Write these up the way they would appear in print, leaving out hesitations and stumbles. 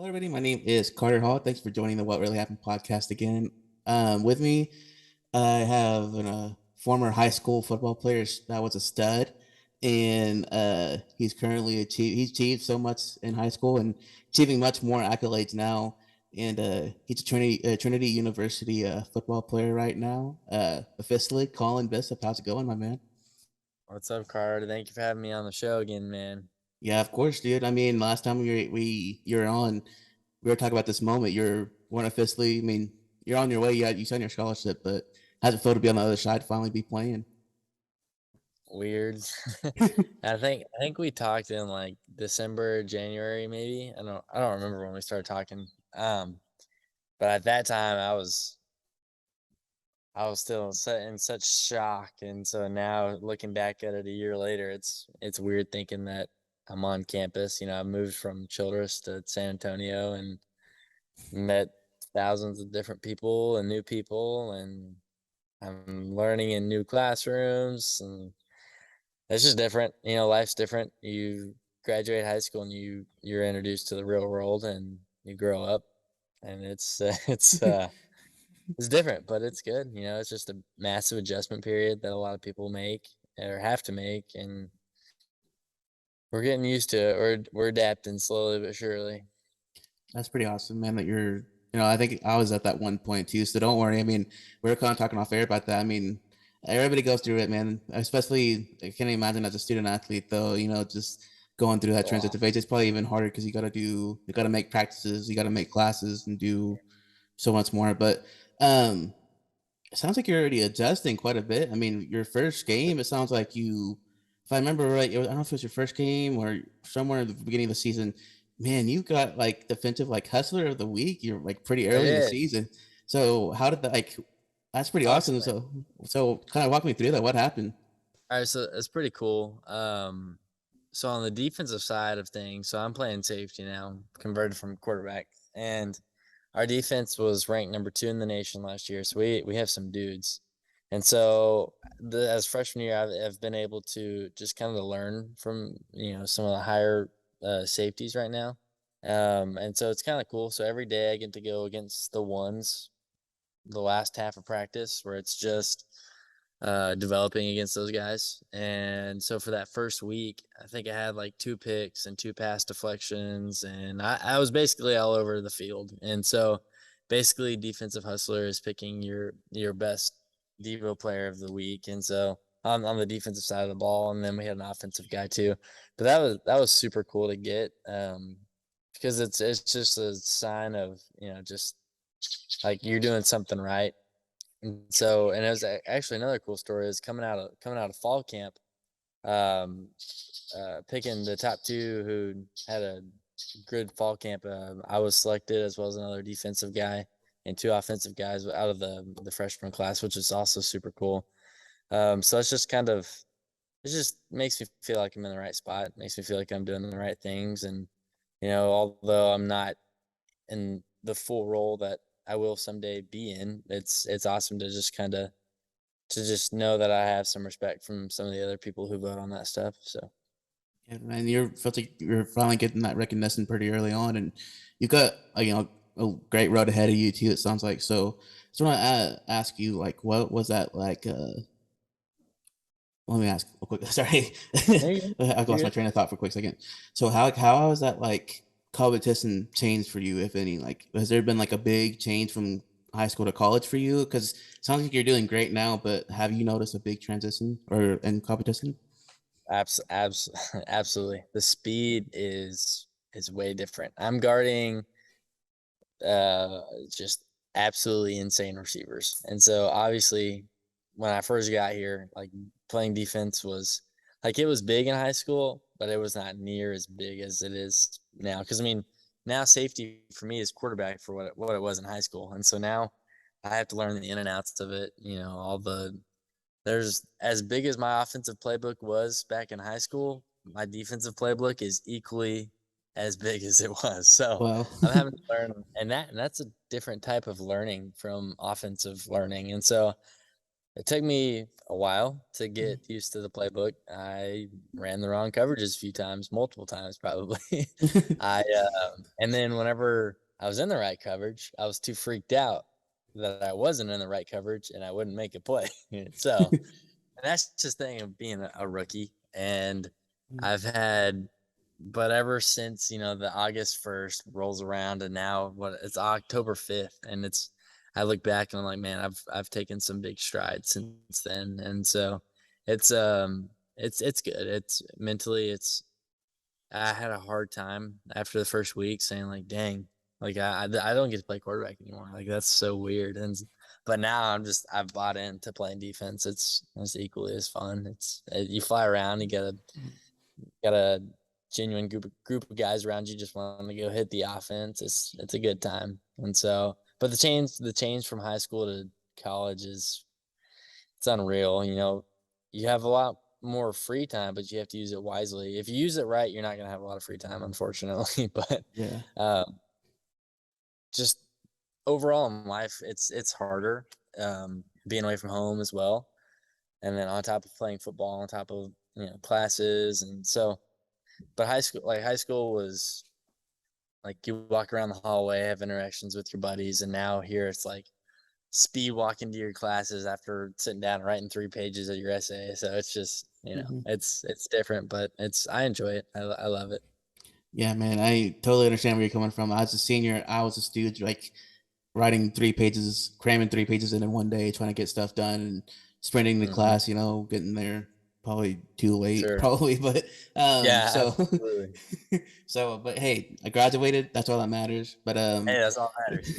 everybody. My name is Carter Hall. Thanks for joining the What Really Happened podcast again. With me, I have a former high school football player that was a stud, and he's currently he's achieved so much in high school and achieving much more accolades now. And he's a Trinity University football player right now. Officially, Collin Bishop. How's it going, my man? What's up, Carter? Thank you for having me on the show again, man. Yeah, of course, dude. I mean, last time you're on, we were talking about this moment. You're one officially. I mean, you're on your way. You signed your scholarship, but how's it feel to be on the other side, finally be playing? Weird. I think we talked in like December, January, maybe. I don't remember when we started talking. Um, but at that time I was still in such shock, and so now looking back at it a year later, it's weird thinking that I'm on campus. I moved from Childress to San Antonio and met thousands of different people and new people, and I'm learning in new classrooms, and it's just different. Life's different. You graduate high school and you're introduced to the real world and you grow up, and it's different, but it's good. It's just a massive adjustment period that a lot of people make or have to make, and we're getting used to it. We're adapting slowly but surely. That's pretty awesome, man. That I think I was at that one point too. So don't worry. I mean, we were kind of talking off air about that. I mean, everybody goes through it, man. Especially, I can't imagine as a student athlete, though. Just going through that Yeah. transitive phase. It's probably even harder because you got to make practices, you got to make classes, and do so much more. But it sounds like you're already adjusting quite a bit. I mean, your first game, it sounds like if I remember right, I don't know if it was your first game or somewhere in the beginning of the season. Man, you got like defensive like hustler of the week. You're like pretty I early in the did. season. So how did that like? That's pretty Oh, so, awesome. So kind of walk me through that. What happened? all right, so it's pretty cool. So on the defensive side of things, so I'm playing safety now, converted from quarterback, and our defense was ranked number 2 in the nation last year. So we have some dudes, and so as freshman year, I've been able to just kind of learn from some of the higher safeties right now, and so it's kind of cool. So every day I get to go against the ones the last half of practice where it's just developing against those guys. And so for that first week, I think I had like 2 picks and 2 pass deflections, and I was basically all over the field. And so basically, defensive hustler is picking your best Devo player of the week. And so on the defensive side of the ball, and then we had an offensive guy too. But that was super cool to get, because it's just a sign of just like you're doing something right. And so, and it was actually another cool story is coming out of fall camp, um, picking the top 2 who had a good fall camp. I was selected as well as another defensive guy and 2 offensive guys out of the freshman class, which is also super cool. So it's just kind of it just makes me feel like I'm in the right spot. Makes me feel like I'm doing the right things, and although I'm not in the full role that I will someday be in, it's awesome to just kind of to just know that I have some respect from some of the other people who vote on that stuff. So Yeah, man, feels like you're finally getting that recognition pretty early on, and you got a great road ahead of you too. It sounds like so. So I want to ask you, like, what was that like? Let me ask real quick. Sorry, there you go. I lost You're my good. train of thought for a quick second. So how has that like competition changed for you, if any? Like, has there been like a big change from high school to college for you? Because it sounds like you're doing great now, but have you noticed a big transition or in competition? Absolutely. The speed is way different. I'm guarding uh just absolutely insane receivers. And so obviously when I first got here, like playing defense was like it was big in high school, but it was not near as big as it is now. Cause I mean, now safety for me is quarterback for what it was in high school. And so now I have to learn the in and outs of it, all the there's as big as my offensive playbook was back in high school, my defensive playbook is equally as big as it was. So Well, I'm having to learn, and that's a different type of learning from offensive learning. And so It took me a while to get used to the playbook. I ran the wrong coverages a few times, multiple times probably. And then whenever I was in the right coverage, I was too freaked out that I wasn't in the right coverage and I wouldn't make a play. So, and that's just the thing of being a rookie. And I've had, but ever since, the August 1st rolls around and now it's October 5th, and I look back and I'm like, man, I've taken some big strides since then. And so it's good. It's mentally, I had a hard time after the first week saying like, dang, like I don't get to play quarterback anymore. Like that's so weird. But now I've bought into playing defense. It's equally as fun. You fly around, you got a genuine group of guys around you just wanting to go hit the offense. It's a good time. And so, but the change from high school to college it's unreal. You have a lot more free time, but you have to use it wisely. If you use it right, you're not going to have a lot of free time, unfortunately. But Yeah. just overall in life, it's harder, being away from home as well, and then on top of playing football, on top of classes, and so. But high school was like you walk around the hallway, have interactions with your buddies, and now here it's like speed walking to your classes after sitting down and writing 3 pages of your essay. So it's just, Mhm. it's different, but I enjoy it. I love it. Yeah, man, I totally understand where you're coming from. I was a senior, I was a student, like writing 3 pages, cramming 3 pages in one day, trying to get stuff done and sprinting the Mm-hmm. class, getting there probably too late, Sure. probably. But Yeah, so absolutely. but hey, I graduated. That's all that matters. But Hey, that's all that matters.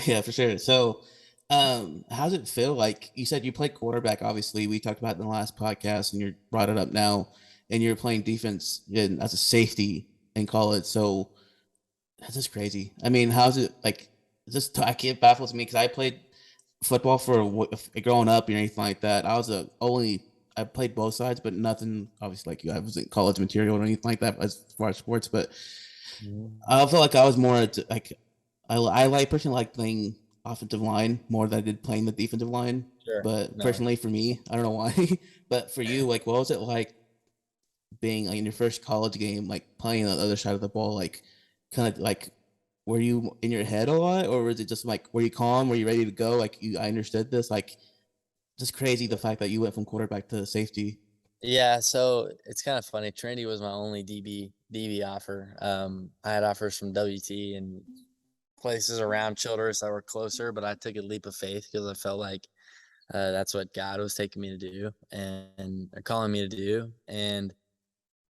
yeah, for sure. So how's it feel? Like you said, you played quarterback. Obviously, we talked about it in the last podcast, and you brought it up now, and you're playing defense as a safety in college. So that's just crazy. I mean, how's it like? I can't baffles me because I played football for growing up or anything like that. I played both sides, but nothing obviously like you. I wasn't college material or anything like that as far as sports, but Mhm. I feel like I was more like I like personally like playing offensive line more than I did playing the defensive line. Sure. But No. personally, for me, I don't know why. But for you, like, what was it like being like in your first college game, like playing on the other side of the ball, like kind of like were you in your head a lot, or was it just like were you calm? Were you ready to go? Like I understood this. Like just crazy the fact that you went from quarterback to safety. Yeah, so it's kind of funny. Trinity was my only DB offer. I had offers from WT and places around Childress that were closer, but I took a leap of faith because I felt like that's what God was taking me to do and calling me to do. And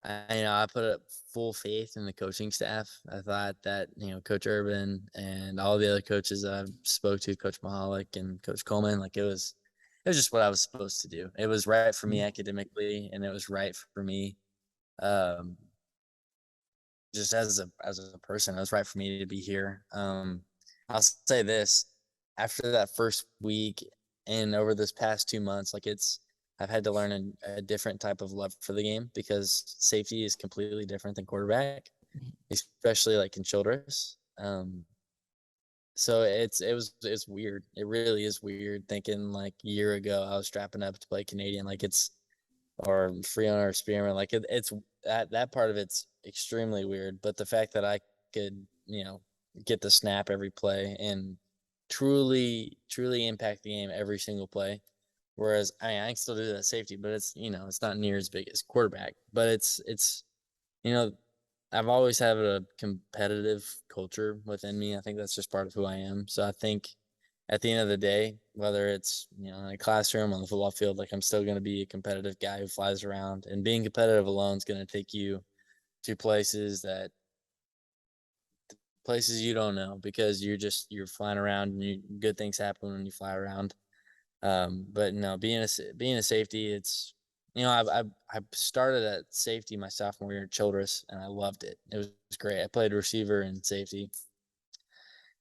I put up full faith in the coaching staff. I thought that Coach Urban and all the other coaches I spoke to, Coach Mahalik and Coach Coleman, like it was just what I was supposed to do. It was right for me academically, and it was right for me, um, just as a person. It was right for me to be here. I'll say this: after that first week and over this past 2 months, like I've had to learn a different type of love for the game because safety is completely different than quarterback, especially like in Childress. So it's weird. It really is weird thinking like a year ago I was strapping up to play Canadian, like it's or free on our experiment. Like it's that part of it's extremely weird. But the fact that I could, get the snap every play and truly impact the game every single play. Whereas I can still do that safety, but it's not near as big as quarterback. But you know, I've always had a competitive culture within me. I think that's just part of who I am. So I think at the end of the day, whether it's in a classroom on the football field, like I'm still going to be a competitive guy who flies around. And being competitive alone is going to take you to places you don't know because you're flying around and good things happen when you fly around. But no, being a safety, it's I started at safety my sophomore year at Childress, and I loved it. It was great. I played receiver and safety,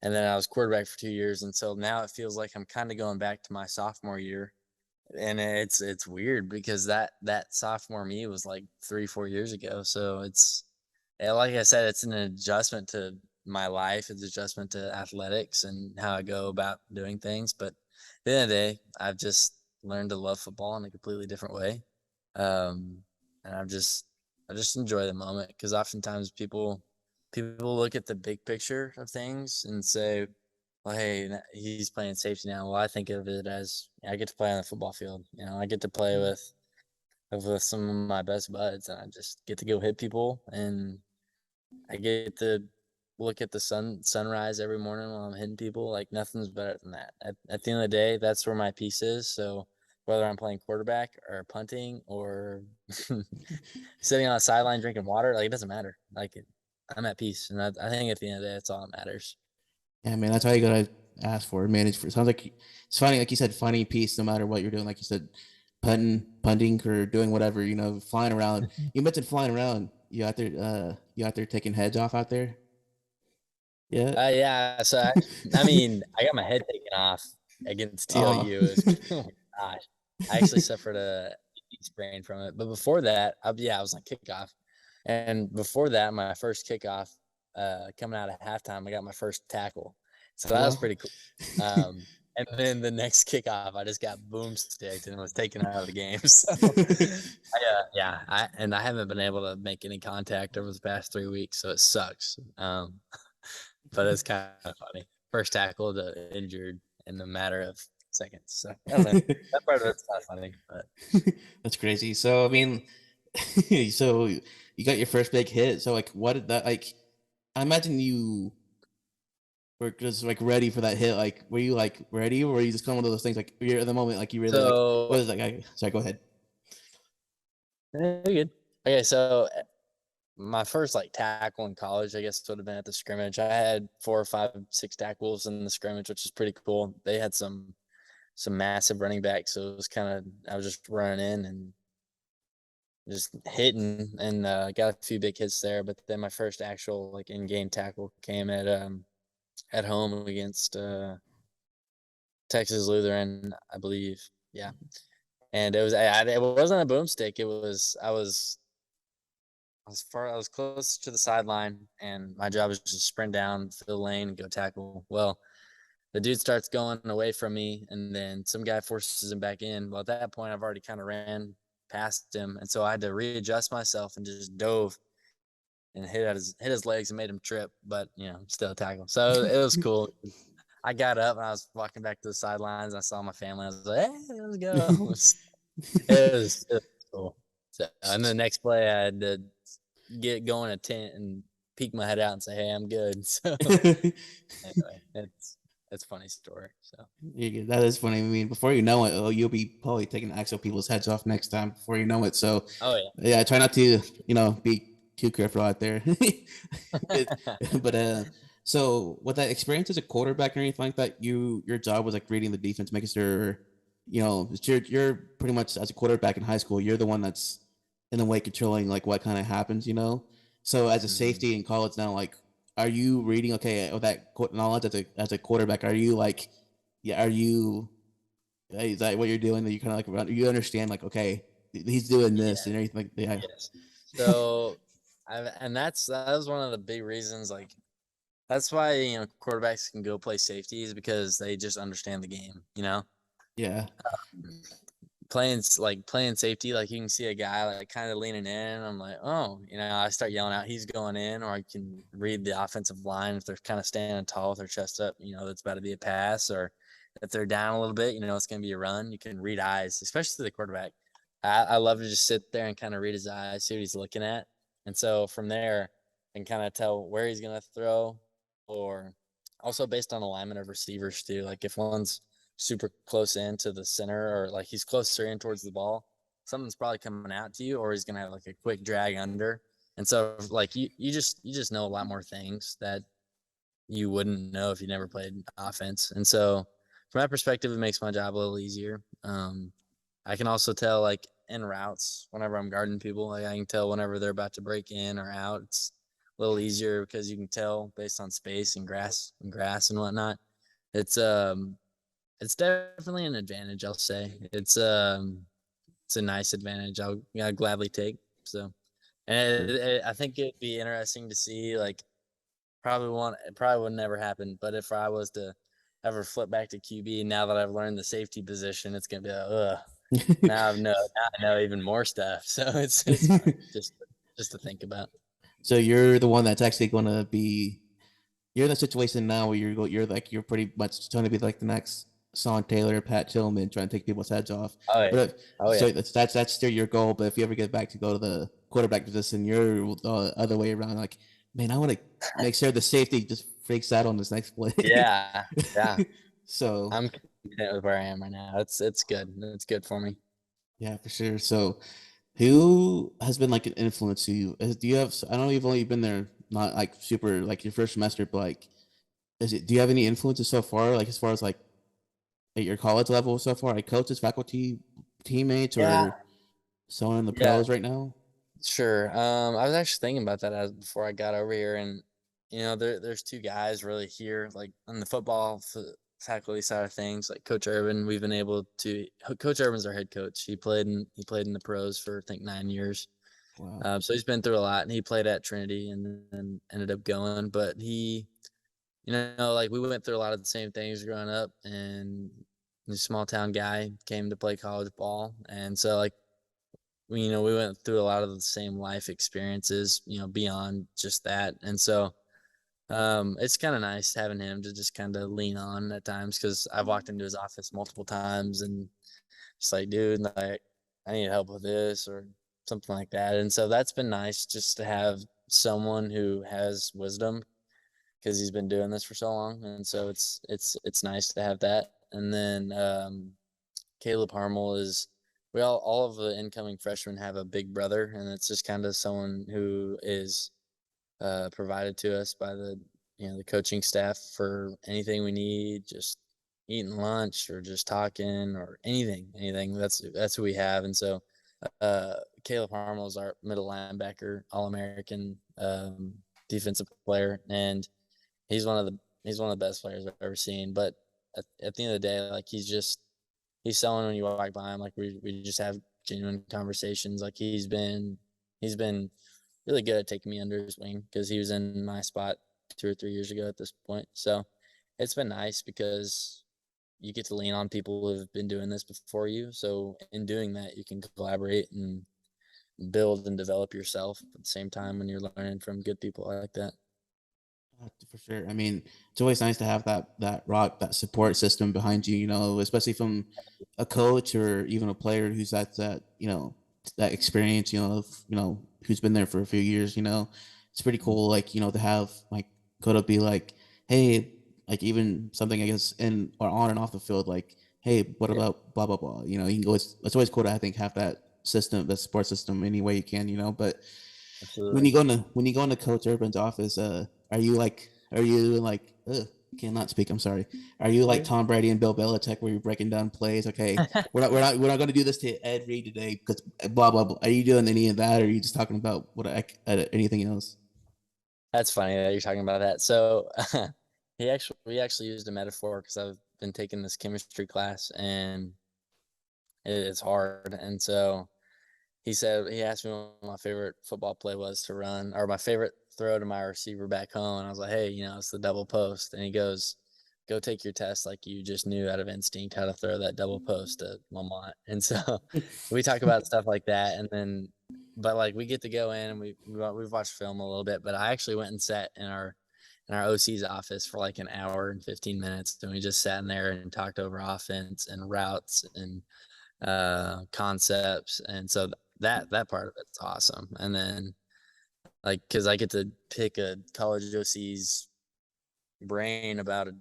and then I was quarterback for 2 years, and so now it feels like I'm kind of going back to my sophomore year, and it's weird because that sophomore me was like 3-4 years ago. So like I said, it's an adjustment to my life. It's an adjustment to athletics and how I go about doing things. But at the end of the day, I've just learned to love football in a completely different way. And I just enjoy the moment because oftentimes people look at the big picture of things and say, well, hey, he's playing safety now. Well, I think of it as I get to play on the football field. You know, I get to play with some of my best buds, and I just get to go hit people, and I get to look at the sunrise every morning while I'm hitting people. Like nothing's better than that. At the end of the day, that's where my peace is. So whether I'm playing quarterback or punting or sitting on a sideline drinking water, like it doesn't matter. Like I'm at peace, and I think at the end of the day, that's all that matters. Yeah, man, that's all you gotta ask for, manage for. It sounds like it's funny, like you said, funny piece. No matter what you're doing, like you said, punting, or doing whatever, flying around. You mentioned flying around. You out there taking heads off out there? Yeah. Yeah. So I mean, I got my head taken off against Oh. TLU. Oh my gosh, I actually suffered a knee sprain from it. But before that, I was on kickoff, and before that, my first kickoff, coming out of halftime, I got my first tackle. So that was Well. pretty cool. And then the next kickoff, I just got boomsticked and was taken out of the game. So, I haven't been able to make any contact over the past 3 weeks, so it sucks. But it's kind of funny. First tackle to injured in a matter of seconds. So I don't know. That part of it's not funny, but That's crazy. So I mean, so you got your first big hit. So like, what did that like? I imagine you were just like ready for that hit. Like, were you like ready, or were you just kind of one of those things like you're at the moment, like you really like? What so is like? Sorry, go ahead. you're good. Okay, so my first like tackle in college, I guess, would have been at the scrimmage. I had 4 or 5, 6 tackles in the scrimmage, which is pretty cool. They had some massive running backs, so it was kind of I was just running in and just hitting and got a few big hits there. But then my first actual like in game tackle came at home against Texas Lutheran, I believe. Yeah, and it wasn't a boomstick. I was close to the sideline, and my job was just sprint down, fill the lane, and go tackle. Well, the dude starts going away from me, and then some guy forces him back in. Well, at that point, I've already kind of ran past him, and so I had to readjust myself and just dove and hit his legs and made him trip, but still a tackle. So it was cool. I got up and I was walking back to the sidelines. I saw my family. I was like, "Hey, let's go!" It was cool. So, and the next play, I had to get going a tent and peek my head out and say, "Hey, I'm good." So anyway, it's a funny story. So That is funny. I mean, before you know it, you'll be probably taking actual people's heads off next time before you know it. So, oh yeah. yeah, try not to, be too careful out there. It, but so with that experience as a quarterback or anything like that, your job was like reading the defense, making sure, you're pretty much as a quarterback in high school, you're the one that's in the way controlling like what kind of happens. So as a Mm-hmm. safety in college now, like, are you reading okay with that knowledge as a quarterback? Are you like, yeah, are you? Is that what you're doing? That you kind of like you understand like okay, he's doing this Yeah. and everything like yeah. Yes. So, and that was one of the big reasons. Like that's why quarterbacks can go play safety is because they just understand the game. Yeah. Playing safety, like you can see a guy like kind of leaning in. I'm like, oh, I start yelling out, he's going in, or I can read the offensive line if they're kind of standing tall with their chest up. That's about to be a pass, or if they're down a little bit, it's going to be a run. You can read eyes, especially the quarterback. I love to just sit there and kind of read his eyes, see what he's looking at, and so from there, and kind of tell where he's going to throw, or also based on alignment of receivers too. Like if one's super close in to the center or like he's closer in towards the ball, something's probably coming out to you, or he's gonna have like a quick drag under. And so like you just know a lot more things that you wouldn't know if you never played offense. And so from that perspective, it makes my job a little easier. I can also tell like in routes whenever I'm guarding people, like I can tell whenever they're about to break in or out. It's a little easier because you can tell based on space and grass and whatnot. It's it's definitely an advantage, I'll say. It's a nice advantage I'll gladly take. So, and I think it'd be interesting to see like it probably would never happen, but if I was to ever flip back to QB, now that I've learned the safety position, it's gonna be like, ugh. Now I know even more stuff. So it's fun just to think about. So you're the one that's actually going to be. You're in the situation now where you're pretty much trying to be like the next Sean Taylor, Pat Tillman, trying to take people's heads off. Oh yeah. Oh yeah. So that's still your goal. But if you ever get back to go to the quarterback position, you're the other way around. Like, man, I want to make sure the safety just freaks out on this next play. Yeah. Yeah. So I'm content with where I am right now. It's good. It's good for me. yeah, for sure. So who has been like an influence to you? Do you have? I know you've only been there not like super like your first semester, but like, do you have any influences so far? Like as far as like at your college level so far, like coaches, faculty, teammates, Yeah. or someone in the Yeah. pros right now? Sure. I was actually thinking about that before I got over here, and there's two guys really here, like on the football faculty side of things, like Coach Urban. We've been able to. Coach Urban's our head coach. He played in the pros for I think 9 years. Wow. So he's been through a lot, and he played at Trinity and then ended up going. But like we went through a lot of the same things growing up, and he's a small town guy came to play college ball, and so like we went through a lot of the same life experiences, beyond just that. And so it's kind of nice having him to just kind of lean on at times because I've walked into his office multiple times and it's like, dude, like I need help with this or something like that. And so that's been nice just to have someone who has wisdom because he's been doing this for so long. And so it's nice to have that. And then Caleb Harmel is we all of the incoming freshmen have a big brother, and it's just kind of someone who is provided to us by the coaching staff for anything we need, just eating lunch or just talking or anything. That's who we have, and so Caleb Harmel is our middle linebacker, All American defensive player, and he's one of the best players I've ever seen. But at the end of the day, like he's someone when you walk by him, like we just have genuine conversations. Like he's been really good at taking me under his wing because he was in my spot 2 or 3 years ago at this point. So it's been nice because you get to lean on people who have been doing this before you. So in doing that, you can collaborate and build and develop yourself at the same time when you're learning from good people like that. For sure. I mean, it's always nice to have that support system behind you, especially from a coach or even a player who's at that experience, who's been there for a few years, it's pretty cool, like, to have like go to be like, hey, like even something I guess in or on and off the field, like, hey, what Yeah, about blah blah blah, you can go. It's always cool to I think have that system, that support system any way you can, but absolutely. when you go into Coach Urban's office, are you like cannot speak, I'm sorry. Are you like Okay. Tom Brady and Bill Belichick where you're breaking down plays? Okay, we're not going to do this to Ed Reed today because blah blah blah. Are you doing any of that, or are you just talking about anything else? That's funny that you're talking about that. So we actually used a metaphor because I've been taking this chemistry class and it's hard. And so he asked me what my favorite football play was to run or my favorite throw to my receiver back home. And I was like, hey, it's the double post. And he goes, go take your test like you just knew out of instinct how to throw that double post to Lamont. And so we talk about stuff like that. And then, but like we get to go in and we've watched film a little bit, but I actually went and sat in our OC's office for like an hour and 15 minutes. And we just sat in there and talked over offense and routes and concepts. And so that part of it's awesome. And then like because I get to pick a college OC's brain about a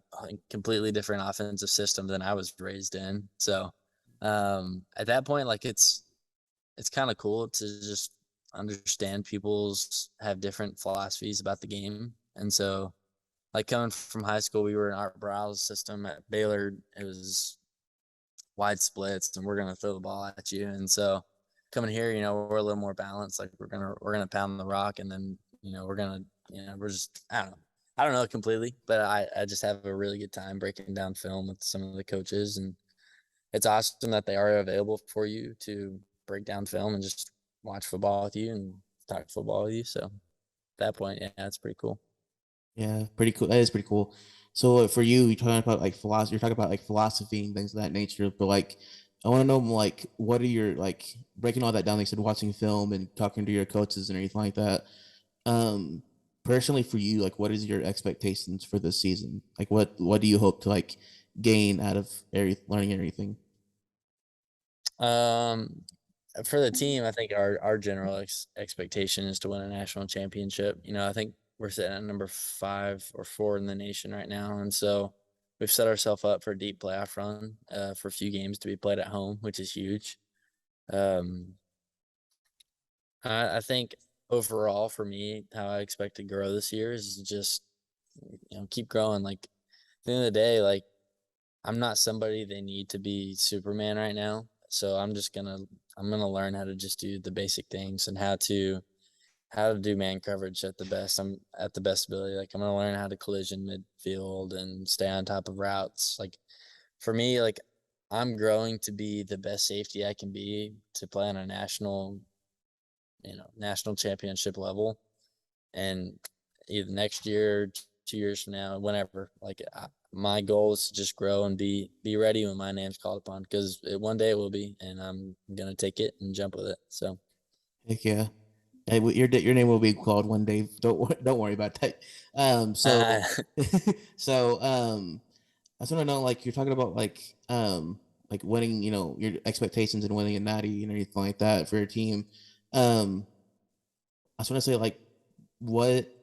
completely different offensive system than I was raised in. So at that point, like it's kind of cool to just understand people's have different philosophies about the game. And so like coming from high school, we were in Art Browse system at Baylor. It was wide splits and we're gonna throw the ball at you. And so coming here, we're a little more balanced. Like we're gonna pound the rock and then we're gonna we're just I don't know completely, but I just have a really good time breaking down film with some of the coaches, and it's awesome that they are available for you to break down film and just watch football with you and talk football with you. So at that point, yeah, it's pretty cool. Yeah, pretty cool. That is pretty cool. So for you, you're talking about like philosophy. You're talking about like philosophy and things of that nature. But like, I want to know like what are your like breaking all that down? Like you said, watching film and talking to your coaches and everything like that. Um, Personally for you, like, what is your expectations for this season? Like, what do you hope to like gain out of learning everything? Um, for the team, I think our general expectation is to win a national championship. I think we're sitting at number 5 or 4 in the nation right now, and so we've set ourselves up for a deep playoff run for a few games to be played at home, which is huge. Um, I think overall for me, how I expect to grow this year is just keep growing. Like at the end of the day, like I'm not somebody they need to be Superman right now. So I'm gonna learn how to just do the basic things and how to do man coverage at the best. I'm at the best ability. Like I'm gonna learn how to collision midfield and stay on top of routes. Like for me, like I'm growing to be the best safety I can be to play on a national championship level. And either next year, 2 years from now, whenever, like my goal is to just grow and be ready when my name's called upon because one day it will be, and I'm gonna take it and jump with it. So, Heck yeah. Hey, your name will be called one day. Don't worry about that. uh, So I just want to know, like, you're talking about like winning, your expectations and winning a natty and everything like that for your team. Um, I just want to say, like, what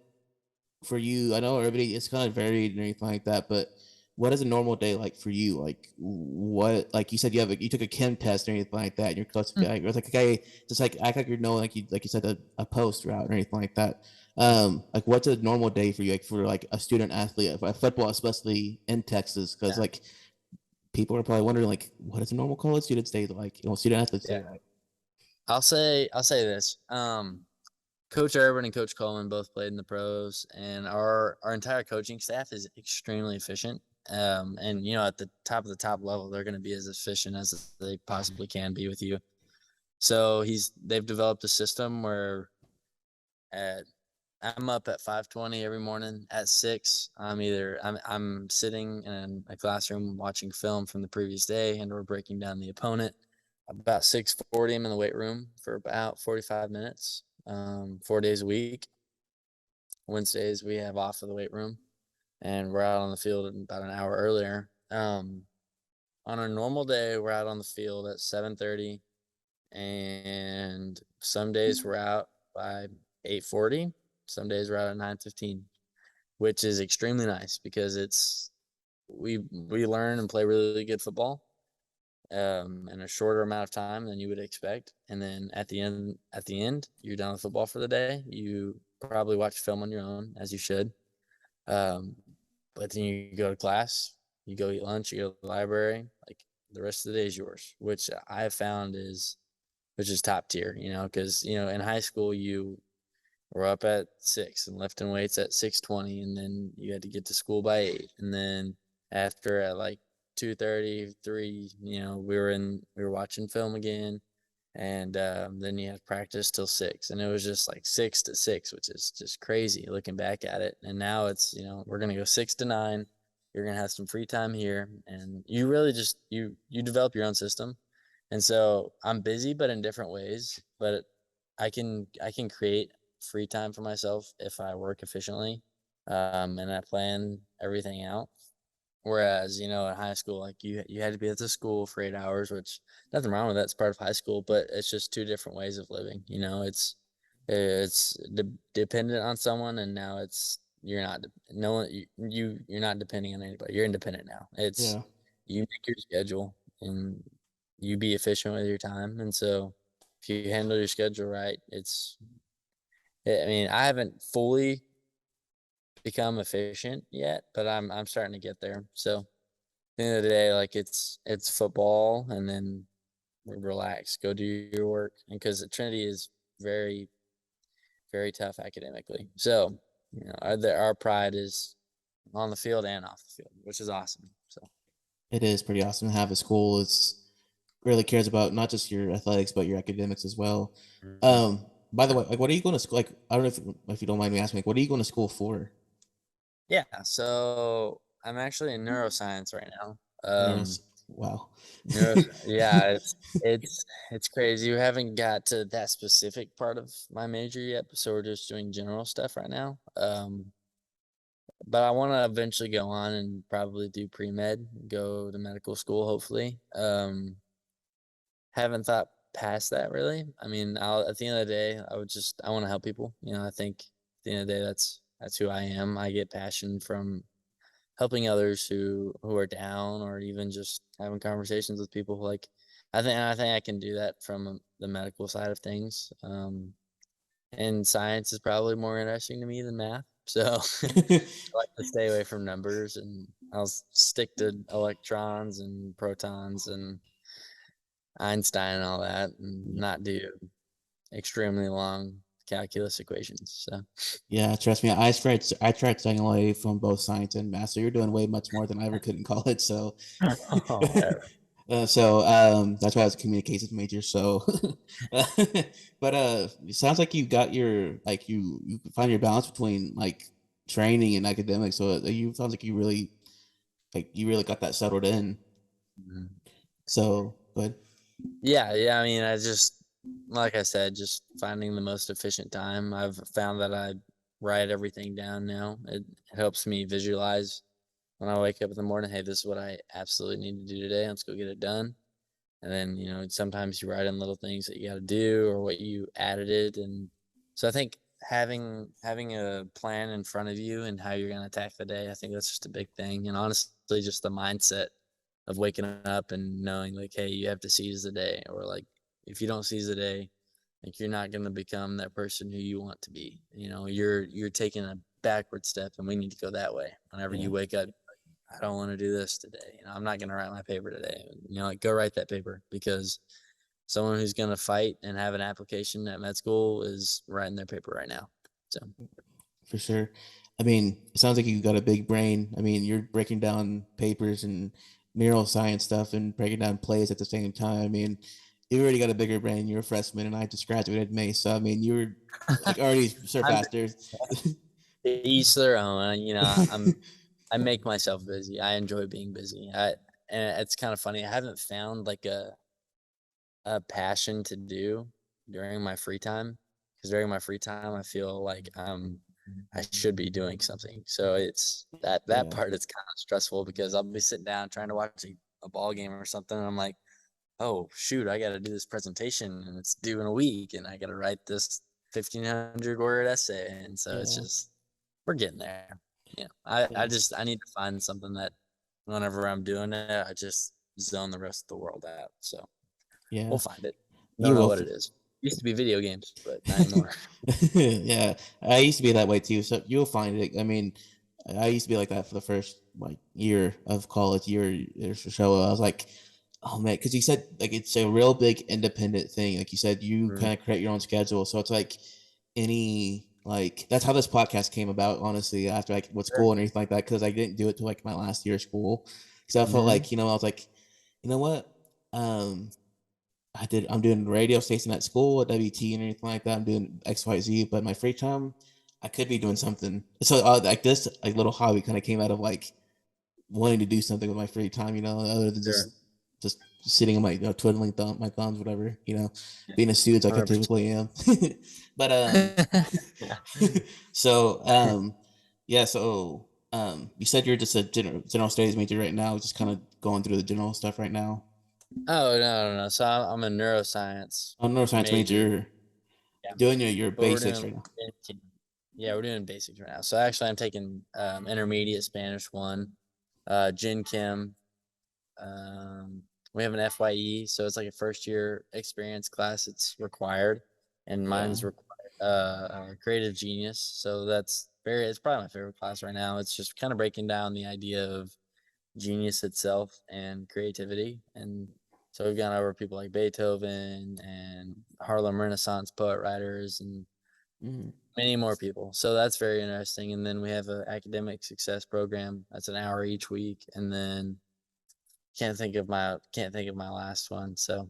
for you? I know everybody it's kind of varied and everything like that, but what is a normal day like for you? Like, what, like you said, you took a chem test or anything like that, and you're close to guy. It was like, okay, just like act like you're knowing, like you said, a post route or anything like that. Like, what's a normal day for you, like for like a student athlete, a football, especially in Texas, because yeah, like people are probably wondering, like, what is a normal college student's day like? Student athletes yeah. day like? I'll say this. Coach Urban and Coach Collin both played in the pros, and our entire coaching staff is extremely efficient. And at the top of the top level, they're going to be as efficient as they possibly can be with you. So they've developed a system where at I'm up at 5:20 every morning. At 6, I'm sitting in a classroom watching film from the previous day, and we're breaking down the opponent. About 6:40, I'm in the weight room for about 45 minutes, 4 days a week. Wednesdays we have off of the weight room, and we're out on the field about an hour earlier. On a normal day, we're out on the field at 7:30, and some days we're out by 8:40. Some days we're out at 9:15, which is extremely nice because we learn and play really good football in a shorter amount of time than you would expect. And then at the end, you're done with football for the day. You probably watch film on your own, as you should. Um, but then you go to class, you go eat lunch, you go to the library. Like the rest of the day is yours, which I have found which is top tier. Because in high school you were up at 6 and lifting weights at 6:20, and then you had to get to school by 8, and then after at like 2:30, 3, we were watching film again, and then you had practice till 6, and it was just like 6 to 6, which is just crazy looking back at it. And now it's we're gonna go 6 to 9. You're gonna have some free time here, and you really just you develop your own system. And so I'm busy, but in different ways. But I can create free time for myself if I work efficiently, and I plan everything out. Whereas, in high school, like you had to be at the school for 8 hours, which nothing wrong with that. It's part of high school, but it's just two different ways of living. It's dependent on someone, and now you're not no one you're not depending on anybody. You're independent now. It's Yeah. you make your schedule and you be efficient with your time, and so if you handle your schedule right, I mean, I haven't fully become efficient yet, but I'm starting to get there. So at the end of the day, like it's football, and then relax, go do your work, and because Trinity is very very tough academically, so our pride is on the field and off the field, which is awesome. So It is pretty awesome to have a school that's really cares about not just your athletics but your academics as well. mhm. By the way, like, what are you going to school? Like, I don't know if you don't mind me asking, like, what are you going to school for? Yeah, so I'm actually in neuroscience right now. Wow. Yeah, it's crazy. We haven't got to that specific part of my major yet, so we're just doing general stuff right now. But I want to eventually go on and probably do pre-med, go to medical school, hopefully. Haven't thought past that really. I mean, at the end of the day, I want to help people. I think at the end of the day, that's who I am. I get passion from helping others who are down, or even just having conversations with people. Like, I think I can do that from the medical side of things. And science is probably more interesting to me than math. So I like to stay away from numbers, and I'll stick to electrons and protons and Einstein and all that, and not do extremely long calculus equations. So Yeah, trust me, I tried staying away from both science and math. So you're doing way much more than I ever could in college. So whatever. that's why I was a communications major. So but it sounds like you got your like you find your balance between like training and academics. So you sounds like you really got that settled in. Mhm. So good. Yeah. I mean, like I said, just finding the most efficient time. I've found that I write everything down now. It helps me visualize when I wake up in the morning. Hey, this is what I absolutely need to do today. Let's go get it done. And then, sometimes you write in little things that you got to do or what you added. And so I think having a plan in front of you and how you're going to attack the day, I think that's just a big thing. And honestly, just the mindset of waking up and knowing like, hey, you have to seize the day, or like if you don't seize the day, like you're not going to become that person who you want to be. You're taking a backward step, and we need to go that way. Whenever Yeah. you wake up, I don't want to do this today. I'm not going to write my paper today. Like go write that paper, because someone who's going to fight and have an application at med school is writing their paper right now. So For sure. I mean, it sounds like you got a big brain. I mean, you're breaking down papers and neuroscience stuff and breaking down plays at the same time. I mean, you already got a bigger brain. You're a freshman, and I just graduated May, so I mean, you were like already I'm surpassed there. each their own. I make myself busy. I enjoy being busy. And it's kind of funny. I haven't found like a passion to do during my free time, because during my free time I feel like I should be doing something. So it's that Yeah, part is kind of stressful, because I'll be sitting down trying to watch a ball game or something, and I'm like, oh shoot, I got to do this presentation and it's due in a week, and I got to write this 1,500 word essay, and so it's yeah, just we're getting there. I yeah, I need to find something that whenever I'm doing it, I just zone the rest of the world out. So we'll yeah. find it. Don't You know will. what it is. Used to be video games, but not anymore. Yeah, I used to be that way too. So you'll find it. I mean, I used to be like that for the first like year of college, year or so. I was like, oh man, because you said like it's a real big independent thing. Like you said, you Mhm. kind of create your own schedule. So it's like any like that's how this podcast came about. Honestly, after like with Sure. school and everything like that, because I didn't do it till like my last year of school. So I felt Mhm. like I was like, you know what, I'm doing radio station at school at WT and everything like that. I'm doing XYZ, but my free time, I could be doing something. So like this like little hobby kind of came out of like wanting to do something with my free time, other than Sure. just sitting on my twiddling my thumbs, whatever, being a student like I 100%. typically am. But Yeah. so yeah, so you said you're just a general studies major right now, just kind of going through the general stuff right now. Oh, no. So I'm a neuroscience I'm a neuroscience major. major, Yeah. doing your But we're basics doing right now. yeah, we're doing basics right now. So actually I'm taking intermediate Spanish 1, Gen Chem. Um, we have an FYE, so it's like a first year experience class. It's required, and Yeah. mine's required. Creative Genius. So it's probably my favorite class right now. It's just kind of breaking down the idea of genius itself and creativity. And so we've gone over people like Beethoven and Harlem Renaissance poet writers and Mm, many more people. So that's very interesting. And then we have an academic success program that's an hour each week. And then can't think of my last one. So,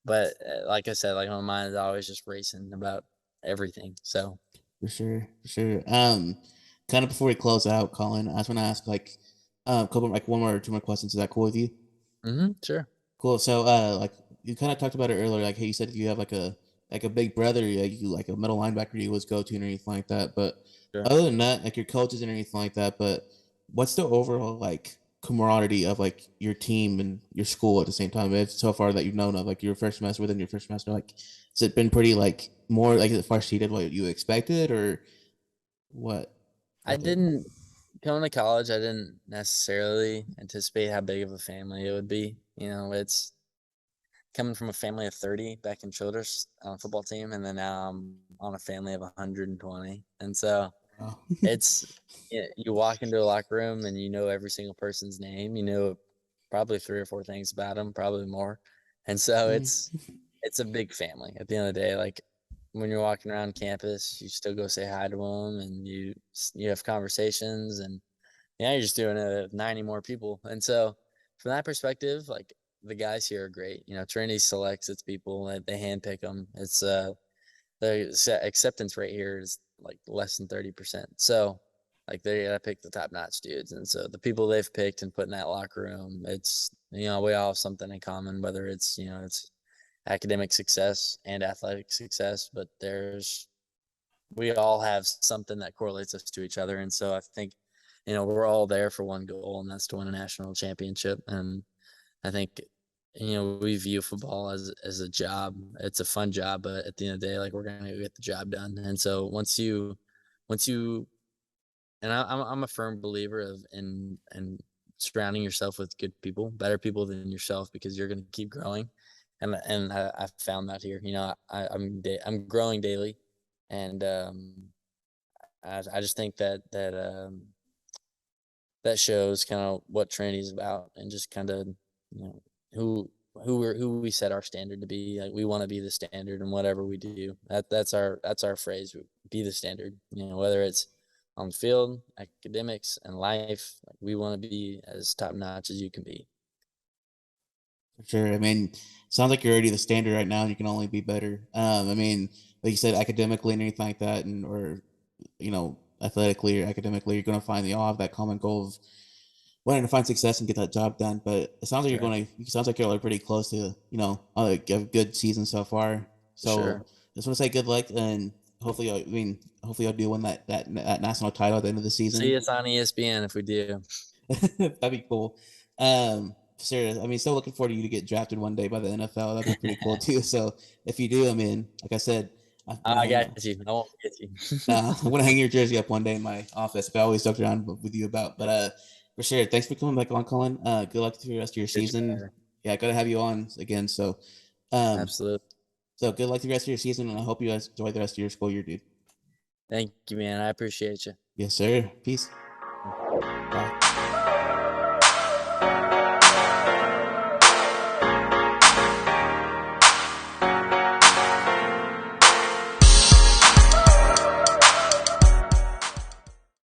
but like I said, like my mind is always just racing about everything. So for sure, for sure. Kind of before we close out, Colin, I just want to ask, like, Couple like one more or two more questions. Is that cool with you? Sure. Cool. So, like you kind of talked about it earlier. Like, hey, you said if you have like a big brother, you like a middle linebacker, you always go to and anything like that. But Sure. other than that, like your coaches and anything like that. But what's the overall like camaraderie of like your team and your school at the same time? It's so far that you've known of like your first semester within your first semester. Like, has it been pretty like more like as far exceeded what you expected or what? I What the didn't coming to college. I didn't necessarily anticipate how big of a family it would be. It's coming from a family of 30 back in Childress on a football team, and then now I'm on a family of 120. And so wow. it's you walk into a locker room and you know every single person's name. You know probably three or four things about them, probably more. And so it's a big family at the end of the day. Like when you're walking around campus, you still go say hi to them, and you have conversations, and you're just doing it with 90 more people. And so from that perspective, like the guys here are great. Trinity selects its people, they handpick them. It's the acceptance rate here is like less than 30%. So like they gotta pick the top notch dudes. And so the people they've picked and put in that locker room, it's we all have something in common, whether it's academic success and athletic success, but we all have something that correlates us to each other. And so I think, we're all there for one goal, and that's to win a national championship. And I think, we view football as a job. It's a fun job, but at the end of the day, like we're gonna get the job done. And so once you, and I'm a firm believer of and surrounding yourself with good people, better people than yourself, because you're gonna keep growing. And I found that here. I'm growing daily, and I just think that shows kind of what Trinity's about, and just kind of you know who we set our standard to be. Like we want to be the standard in whatever we do. That's our phrase. Be the standard. Whether it's on the field, academics, and life. Like we want to be as top notch as you can be. For sure. I mean, sounds like you're already the standard right now, and you can only be better. I mean, like you said, academically and anything like that, and or athletically or academically, you're going to find the all have that common goal of wanting to find success and get that job done. But it sounds like you're Sure, going to. It sounds like you're like pretty close to like a good season so far. for sure. So just want to say good luck, and hopefully you'll do win that national title at the end of the season. See us on ESPN if we do. That'd be cool. Serious. I mean, still looking forward to you to get drafted one day by the NFL. That'd be pretty cool too. So if you do, I mean, like I said, I want to I hang. got you. I won't forget you. I want to hang your jersey up one day in my office. I always joked around with you about, but for sure. Thanks for coming back on, Colin. Good luck through the rest of your Appreciate season. it. Yeah, gotta have you on again. Um, Absolutely. so good luck through the rest of your season, and I hope you guys enjoy the rest of your school year, dude. Thank you, man. I appreciate you. Yes, sir. Peace. Bye.